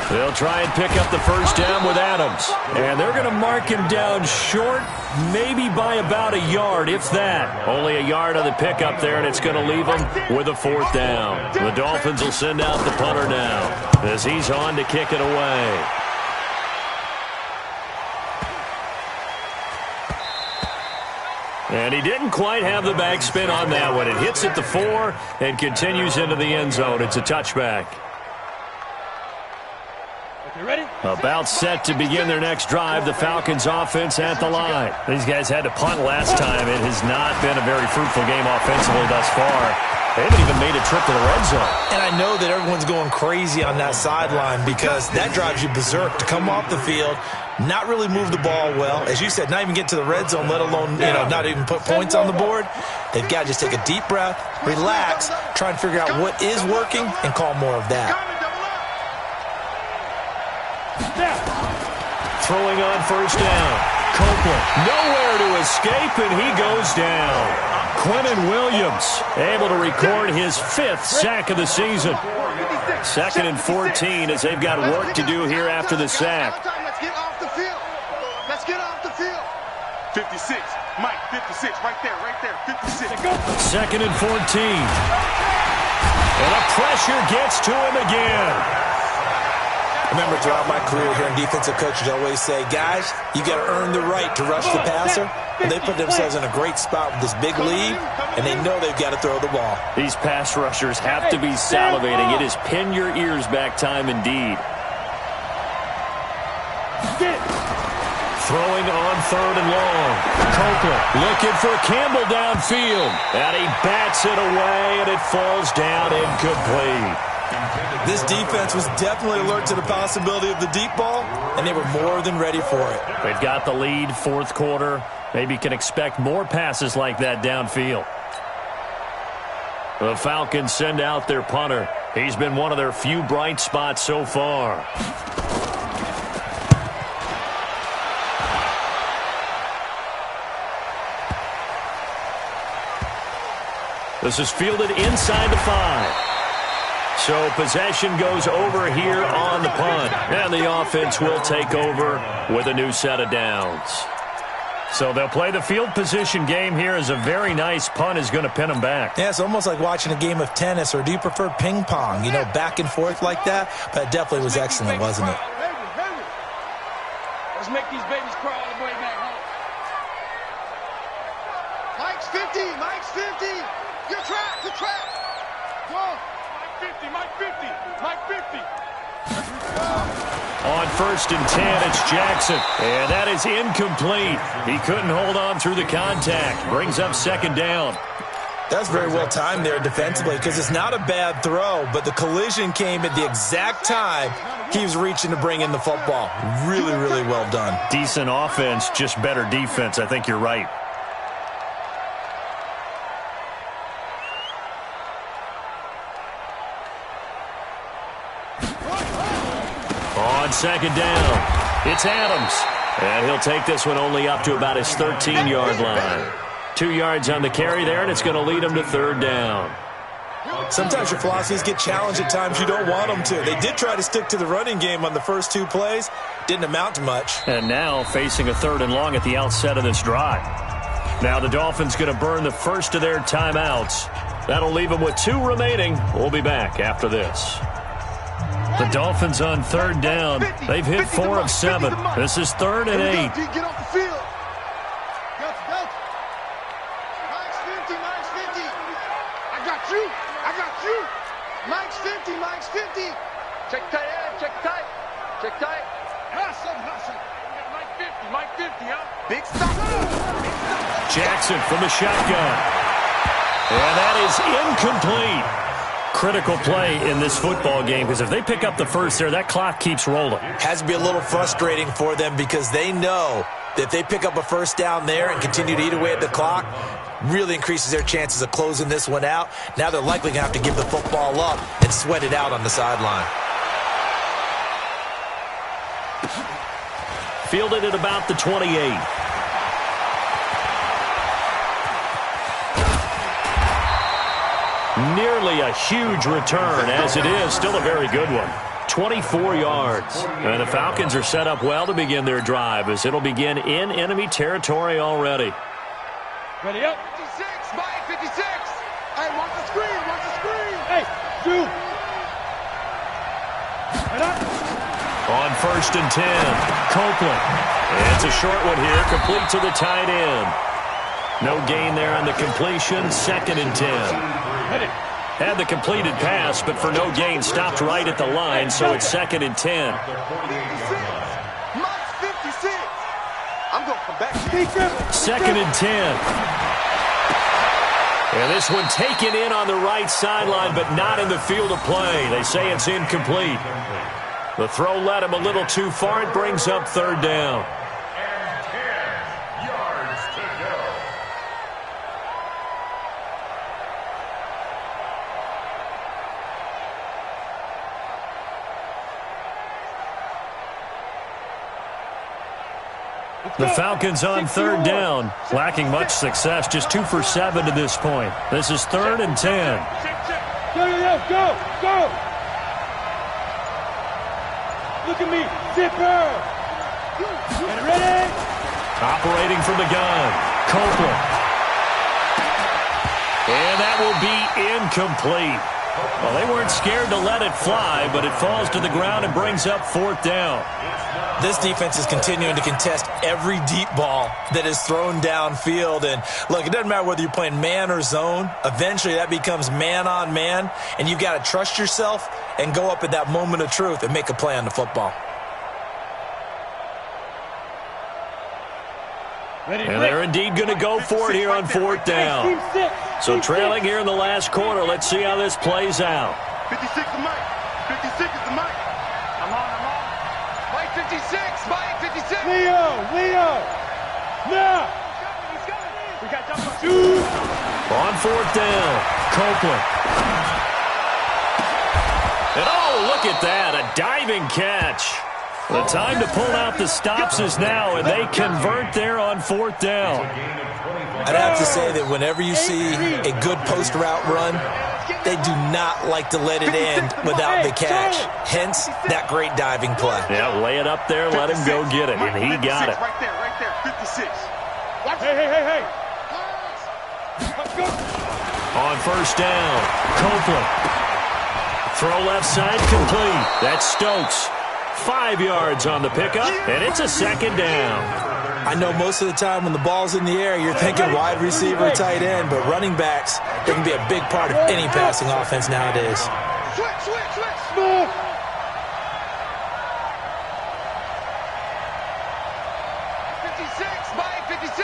They'll try and pick up the first down with Adams. And they're going to mark him down short, maybe by about a yard, if that. Only a yard on the pickup there, and it's going to leave him with a 4th down. The Dolphins will send out the punter now as he's on to kick it away. And he didn't quite have the backspin on that one. It hits at the 4 and continues into the end zone. It's a touchback. About set to begin their next drive, the Falcons offense at the line.
These guys had to punt last time. It has not been a very fruitful game offensively thus far. They haven't even made a trip to the red zone.
And I know that everyone's going crazy on that sideline because that drives you berserk to come off the field, not really move the ball well. As you said, not even get to the red zone, let alone, not even put points on the board. They've got to just take a deep breath, relax, try and figure out what is working, and call more of that.
Throwing on first down. Copeland nowhere to escape, and he goes down. Quinnen Williams able to record his 5th sack of the season. 2nd and 14 as they've got work to do here after the sack.
Let's get off the field. Let's get off the field. 56. Mike, 56. Right there. 56.
2nd and 14. And the pressure gets to him again.
Remember, throughout my career here in defensive coaches, I always say, guys, you got to earn the right to rush the passer. And they put themselves in a great spot with this big lead, and they know they've got to throw the ball.
These pass rushers have to be salivating. It is pin your ears back time indeed. Throwing on 3rd and long. Copeland looking for Campbell downfield. And he bats it away, and it falls down incomplete.
This defense was definitely alert to the possibility of the deep ball, and they were more than ready for it.
They've got the lead, 4th quarter. Maybe can expect more passes like that downfield. The Falcons send out their punter. He's been one of their few bright spots so far. This is fielded inside the 5. So possession goes over here on the punt. And the offense will take over with a new set of downs. So they'll play the field position game here as a very nice punt is going to pin them back.
Yeah, it's almost like watching a game of tennis, or do you prefer ping pong? Back and forth like that? But it definitely was excellent, wasn't it?
Let's make these babies crawl all the way back home.
Mike's 50. Mike's 50. You're trapped. Go on. Mike 50. Mike 50.
On 1st and 10, it's Jackson. And that is incomplete. He couldn't hold on through the contact. Brings up 2nd down.
That's very well timed there defensively because it's not a bad throw, but the collision came at the exact time he was reaching to bring in the football. Really, really well done.
Decent offense, just better defense. I think you're right. On 2nd down, it's Adams. And he'll take this one only up to about his 13-yard line. 2 yards on the carry there, and it's going to lead him to 3rd down.
Sometimes your philosophies get challenged at times you don't want them to. They did try to stick to the running game on the first 2 plays. Didn't amount to much.
And now facing a 3rd and long at the outset of this drive. Now the Dolphins going to burn the first of their timeouts. That'll leave them with 2 remaining. We'll be back after this. The Dolphins on 3rd down. They've hit 4 of 7. This is 3rd and 8.
Get off the field. Go. Mike's 50. I got you. Mike's 50. Check tight. Hustle. Mike 50, huh? Big stop.
Jackson from the shotgun. And that is incomplete. Critical play in this football game because if they pick up the first there, that clock keeps rolling.
Has to be a little frustrating for them because they know that if they pick up a first down there and continue to eat away at the clock, really increases their chances of closing this one out. Now they're likely going to have to give the football up and sweat it out on the sideline.
Fielded at about the 28. Nearly a huge return, as it is still a very good one. 24 yards. And the Falcons are set up well to begin their drive as it'll begin in enemy territory already.
Ready up.
56, Mike 56. Hey, watch the screen.
Hey, dude.
On 1st and 10, Copeland. It's a short one here, complete to the tight end. No gain there on the completion, 2nd and 10. Had the completed pass, but for no gain, stopped right at the line, so it's 2nd and 10.
Mike's 56. I'm going to come back.
2nd and 10. And this one taken in on the right sideline, but not in the field of play. They say it's incomplete. The throw led him a little too far. It brings up 3rd down.
And 10 yards to go.
The Falcons on 3rd down, lacking much success, just 2 for 7 to this point. This is 3rd and 10.
Go! Look at me, zipper! Ready?
Operating from the gun, Copeland. And that will be incomplete. Well, they weren't scared to let it fly, but it falls to the ground and brings up 4th down.
This defense is continuing to contest every deep ball that is thrown downfield. And, look, it doesn't matter whether you're playing man or zone. Eventually, that becomes man-on-man, and you've got to trust yourself and go up at that moment of truth and make a play on the football.
And they're indeed going to go for it here on 4th down. So trailing here in the last quarter, let's see how this plays out.
56 is Mike. 56 is the Mike. I'm on. Mike 56. Mike 56.
Leo. Now. We got
On 4th down, Copeland. And look at that, a diving catch. The time to pull out the stops is now, and they convert there on 4th down.
I'd have to say that whenever you see a good post route run, they do not like to let it end without the catch. Hence, that great diving play.
Yeah, lay it up there, let him go get it, and he got it.
Right there, 56.
Hey.
On 1st down, Copeland. Throw left side complete. That's Stokes. 5 yards on the pickup, and it's a 2nd down.
I know most of the time when the ball's in the air, you're thinking wide receiver, tight end, but running backs, they can be a big part of any passing offense nowadays.
Switch. 56, Mike 56.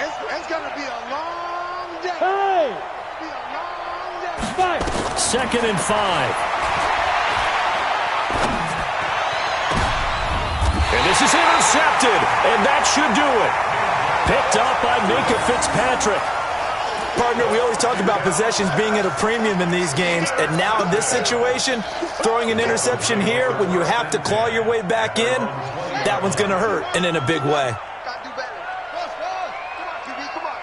It's going to be a long day.
Hey!
Be a long day.
2nd and 5. And this is intercepted, and that should do it. Picked up by Minka Fitzpatrick.
Partner, we always talk about possessions being at a premium in these games, and now in this situation, throwing an interception here when you have to claw your way back in, that one's going to hurt, and in a big way.
Got to do better. Come on, QB, come on.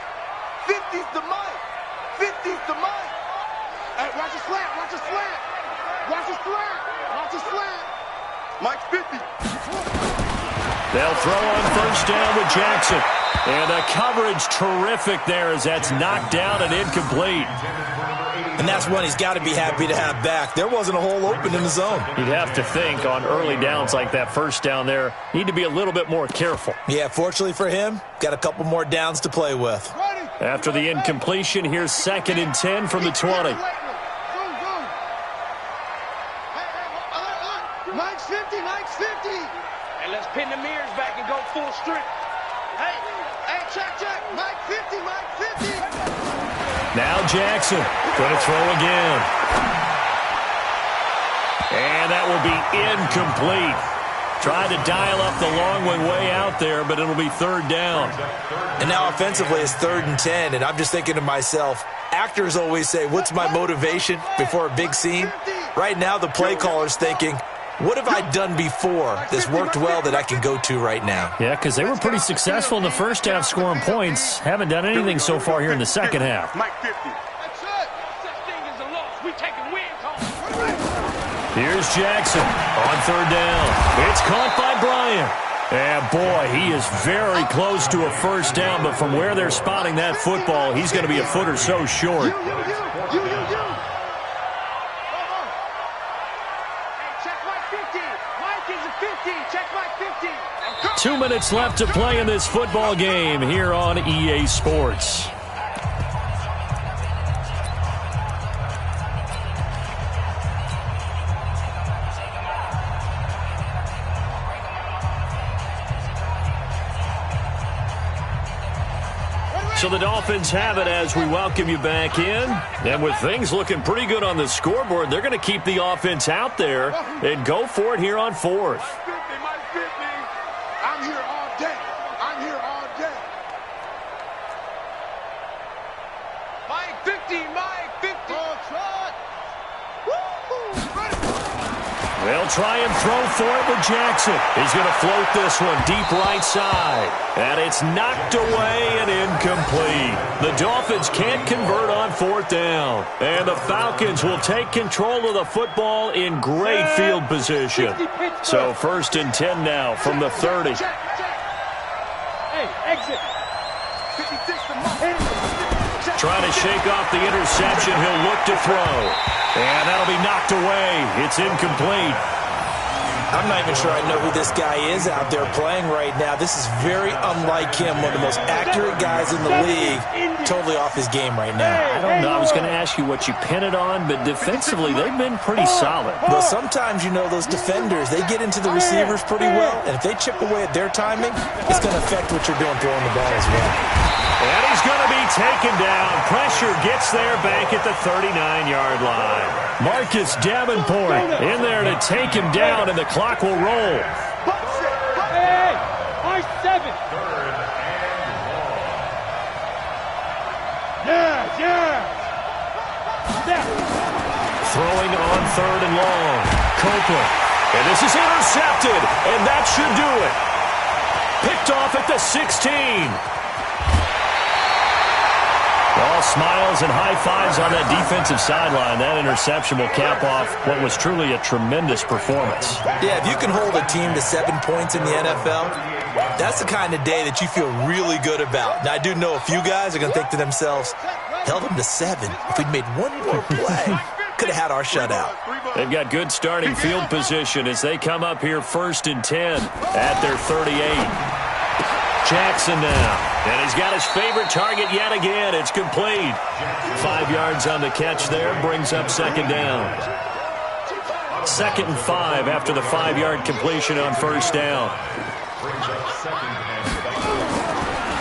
50's the Mike. 50's the Mike. Hey, watch the slant. Mike's 50.
They'll throw on 1st down with Jackson. And the coverage terrific there as that's knocked down and incomplete.
And that's one he's got to be happy to have back. There wasn't a hole open in the zone.
You'd have to think on early downs like that 1st down there, need to be a little bit more careful.
Yeah, fortunately for him, got a couple more downs to play with.
After the incompletion, here's 2nd and 10 from the 20.
Mike's 50.
Hey, let's pin the mirrors back and go full strip.
Hey, check. Mike 50.
Now Jackson going to throw again. And that will be incomplete. Tried to dial up the long way out there, but it'll be 3rd down.
And now offensively it's 3rd and 10, and I'm just thinking to myself, actors always say, what's my motivation before a big scene? Right now the play caller's thinking, what have I done before that's worked well that I can go to right now?
Yeah, because they were pretty successful in the 1st half scoring points. Haven't done anything so far here in the 2nd half.
Mike 50.
That's it. Such thing as a loss. We taking wins home.
Here's Jackson on 3rd down. It's caught by Bryant. And boy, he is very close to a 1st down, but from where they're spotting that football, he's going to be a foot or so short.
You.
2 minutes left to play in this football game here on EA Sports. So the Dolphins have it as we welcome you back in. And with things looking pretty good on the scoreboard, they're going to keep the offense out there and go for it here on fourth.
I'm here all day. I'm here all day. Mike 50, Mike 50.
They'll try and throw for it with Jackson. He's going to float this one deep right side. And it's knocked away and incomplete. The Dolphins can't convert on fourth down. And the Falcons will take control of the football in great field position. So 1st and 10 now from the 30.
Hey, exit.
56 to Mike.
Trying to shake off the interception. He'll look to throw. And that'll be knocked away. It's incomplete.
I'm not even sure I know who this guy is out there playing right now. This is very unlike him, one of the most accurate guys in the league. Totally off his game right now.
I don't know. I was going to ask you what you pin it on, but defensively, they've been pretty solid.
Well, sometimes, you know, those defenders, they get into the receivers pretty well, and if they chip away at their timing, it's going to affect what you're doing throwing the ball as well.
And he's going to be taken down. Pressure gets there back at the 39-yard line. Marcus Davenport in there to take him down, and the clock will roll.
Hey, my 7. Yeah.
Throwing on 3rd and long. Copeland. And this is intercepted, and that should do it. Picked off at the 16. All smiles and high fives on that defensive sideline. That interception will cap off what was truly a tremendous performance.
Yeah, if you can hold a team to 7 points in the NFL, that's the kind of day that you feel really good about. Now, I do know a few guys are going to think to themselves, held them to 7. If we'd made one more play, could have had our shutout.
They've got good starting field position as they come up here 1st and 10 at their 38. Jackson now. And he's got his favorite target yet again. It's complete. 5 yards on the catch there. Brings up 2nd down. 2nd and 5 after the 5-yard completion on 1st down.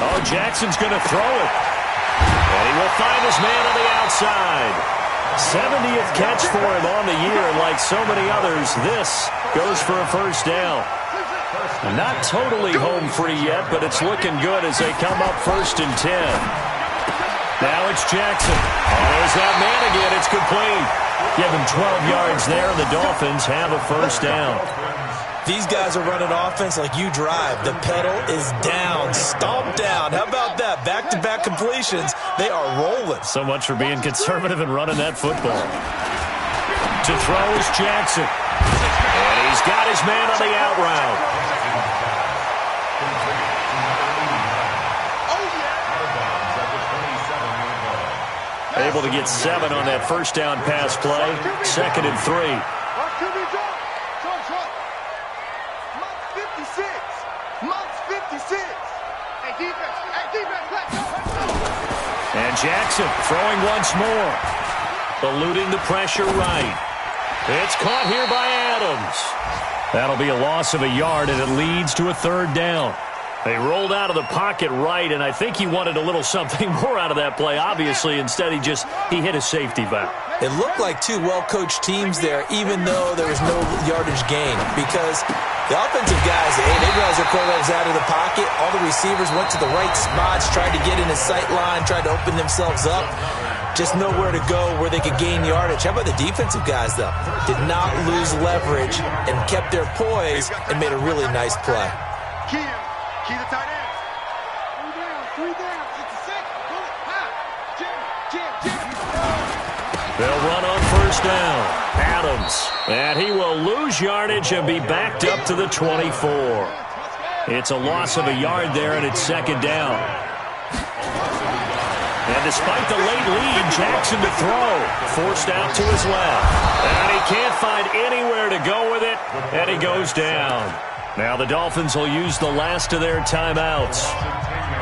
Oh, Jackson's going to throw it. And he will find his man on the outside. 70th catch for him on the year. And like so many others, this goes for a 1st down. Not totally home free yet, but it's looking good as they come up 1st and 10. Now it's Jackson. Oh, there's that man again. It's complete. Give him 12 yards there, and the Dolphins have a 1st down.
These guys are running offense like you drive. The pedal is down, stomped down. How about that? Back-to-back completions. They are rolling.
So much for being conservative and running that football. To throw is Jackson. And he's got his man on the out route. Able to get 7 on that 1st down pass play. 2nd and 3. And Jackson throwing once more. Eluding the pressure right. It's caught here by Adams. That'll be a loss of a yard, and it leads to a 3rd down. They rolled out of the pocket right, and I think he wanted a little something more out of that play, obviously. Instead, he hit a safety valve.
It looked like 2 well-coached teams there, even though there was no yardage gain, because the offensive guys, hey, they realized their quarterback was out of the pocket. All the receivers went to the right spots, tried to get in his sight line, tried to open themselves up. Just nowhere to go where they could gain yardage. How about the defensive guys, though? Did not lose leverage and kept their poise and made a really nice play.
Key the tight end. 3 down. 66. Jam.
They'll run on 1st down. Adams. And he will lose yardage and be backed up to the 24. It's a loss of a yard there, and it's 2nd down. And despite the late lead, Jackson to throw. Forced out to his left. And he can't find anywhere to go with it, and he goes down. Now the Dolphins will use the last of their timeouts.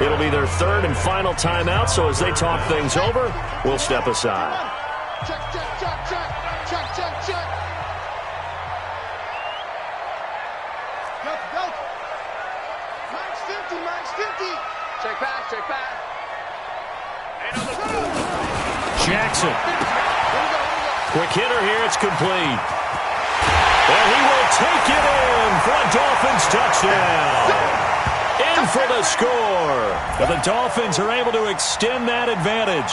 It'll be their 3rd and final timeout, so as they talk things over, we'll step aside.
Check. Go. Max 50. Check back.
Jackson. Quick hitter here. It's complete. And he will take it in for a Dolphins touchdown. In for the score. And the Dolphins are able to extend that advantage.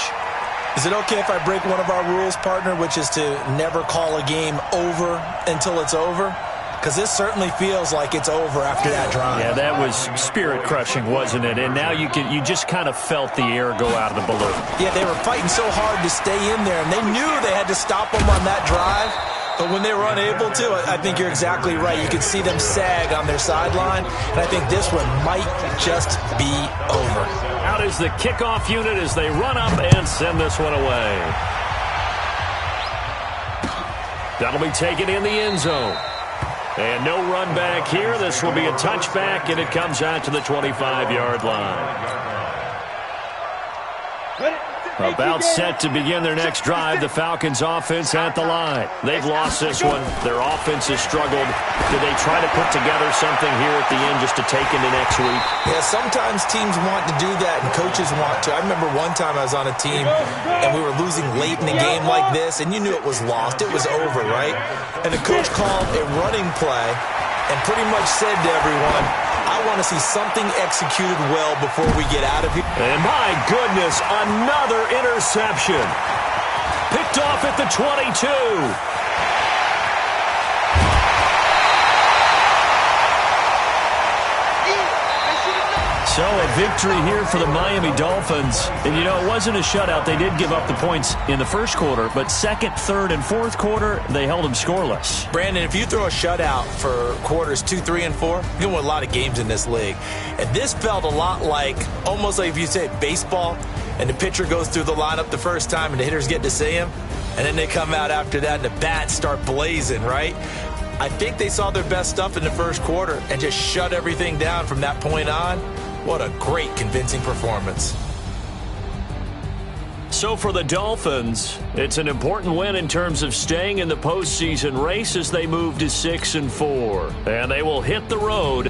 Is it okay if I break one of our rules, partner, which is to never call a game over until it's over? Because this certainly feels like it's over after that drive.
Yeah, that was spirit-crushing, wasn't it? And now you just kind of felt the air go out of the balloon.
Yeah, they were fighting so hard to stay in there, and they knew they had to stop them on that drive. But when they were unable to, I think you're exactly right. You could see them sag on their sideline, and I think this one might just be over.
Out is the kickoff unit as they run up and send this one away. That'll be taken in the end zone. And no run back here. This will be a touchback, and it comes out to the 25-yard line. About set to begin their next drive, the Falcons offense at the line. They've lost this one. Their offense has struggled. Do they try to put together something here at the end just to take into next week?
Yeah, sometimes teams want to do that and coaches want to. I remember one time I was on a team and we were losing late in the game like this, and you knew it was lost. It was over, right? And the coach called a running play and pretty much said to everyone, I want to see something executed well before we get out of here.
And my goodness, another interception. Picked off at the 22. So a victory here for the Miami Dolphins. And, you know, it wasn't a shutout. They did give up the points in the first quarter, but second, third, and fourth quarter, they held them scoreless.
Brandon, if you throw a shutout for quarters 2, 3, and 4, you're going to win a lot of games in this league. And this felt a lot like, almost like if you say baseball, and the pitcher goes through the lineup the first time and the hitters get to see him, and then they come out after that and the bats start blazing, right? I think they saw their best stuff in the first quarter and just shut everything down from that point on. What a great, convincing performance.
So for the Dolphins, it's an important win in terms of staying in the postseason race as they move to 6-4. And they will hit the road.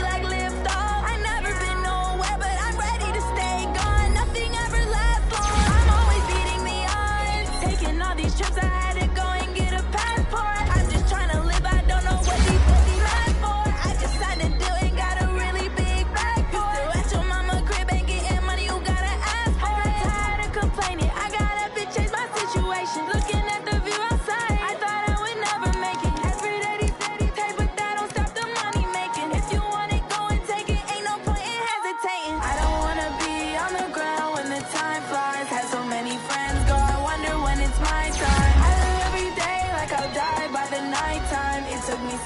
Like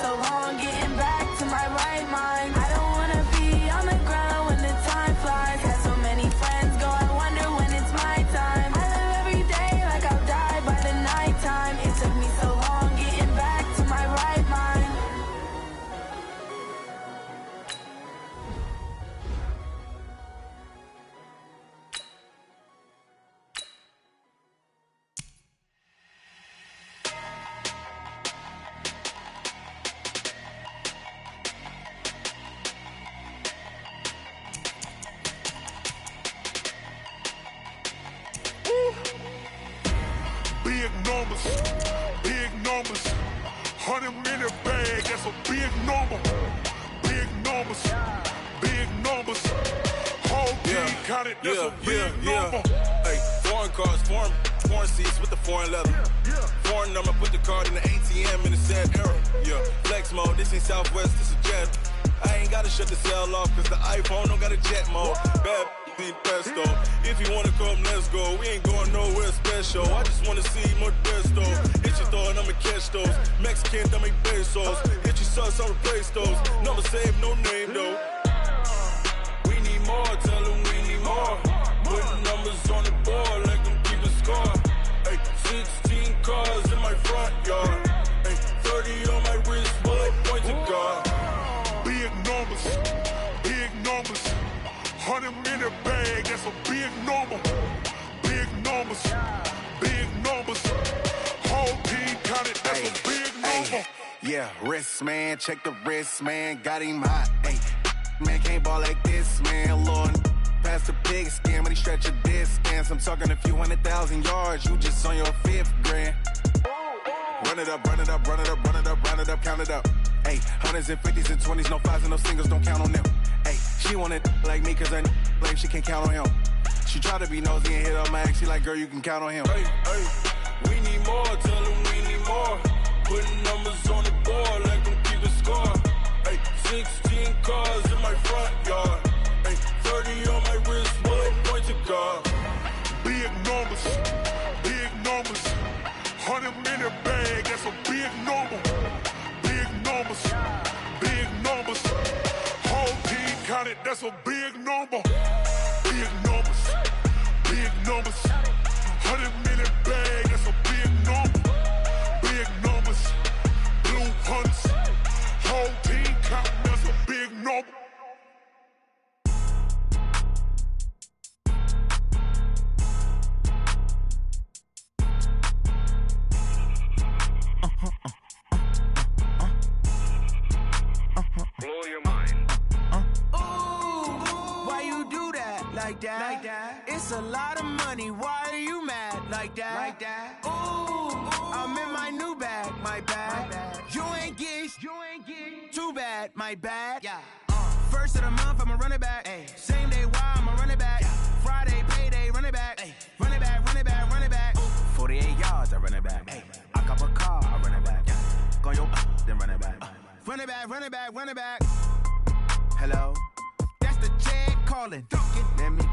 so long getting back to my right mind. I don't wanna be on the ground when the time flies. Had so many friends go, I wonder when it's my time. I live every day like I'll die by the nighttime. It took me so long getting back to my right mind.
Big numbers, 100-minute bag, that's a big number. Big numbers, whole team counted, that's a big number.
Hey, foreign cars, foreign seats with the foreign leather. Foreign number, put the card in the ATM in the sad era. Yeah, flex mode, this ain't Southwest, this is Jet. I ain't gotta shut the cell off, cause the iPhone don't got a jet mode. Bad need pesto. If you wanna come, let's go. We ain't going nowhere special. I just wanna see Modesto. Hit your thought, I'ma catch those. Mexican, I make pesos. Hit your sus, I'll replace those. Number saved, no name though. We need more, tell them we need more. Putting numbers on the board like them keep a score. Hey, 16 cars in my front yard. Hey, 30 on my wrist, bullet point to God.
Big numbers, 100-minute bag, that's a big number. Big numbers, whole team counted, that's a big number.
Yeah, wrist man, check the wrist man, got him hot. Hey, man can't ball like this, man. Lord, past the pig skin, when he stretch a distance. I'm talking a few 100,000 yards, you just on your 5th grand. Run it up, count it up. Hey, hundreds and 50s and 20s, no 5s and no singles, don't count on them. Hey, she want it like me, cause her blame, she can't count on him. She try to be nosy and hit up my ex, she like, girl, you can count on him. Hey, we need more, tell them we need more. Putting numbers on the board like them keep a score. Hey, 16 cars in my front yard. Hey, 30 on my wrist, bullet point to God.
Big numbers, 100-minute bag, that's a big number. Big numbers, whole team counted, that's a big number. Big numbers, 100-minute bag, that's a big number. Big numbers, blue hunts, whole team counting, that's a big number.
Blow your mind.
Why you do that like that? It's a lot of money. Why are you mad like that? Ooh, I'm in my new bag, my bad. You ain't get too bad, my bad. Yeah. First of the month, I'ma run it back. Ay. Same day, why I'ma run it back. Yeah. Friday, payday, run it back. Ay. Run it back, run it back, run it back. 48 yards, I run it back. Ay. I cop a car, I run it back. Yeah. Go your then run it back. Run it back. Hello? That's the Chad calling. Let me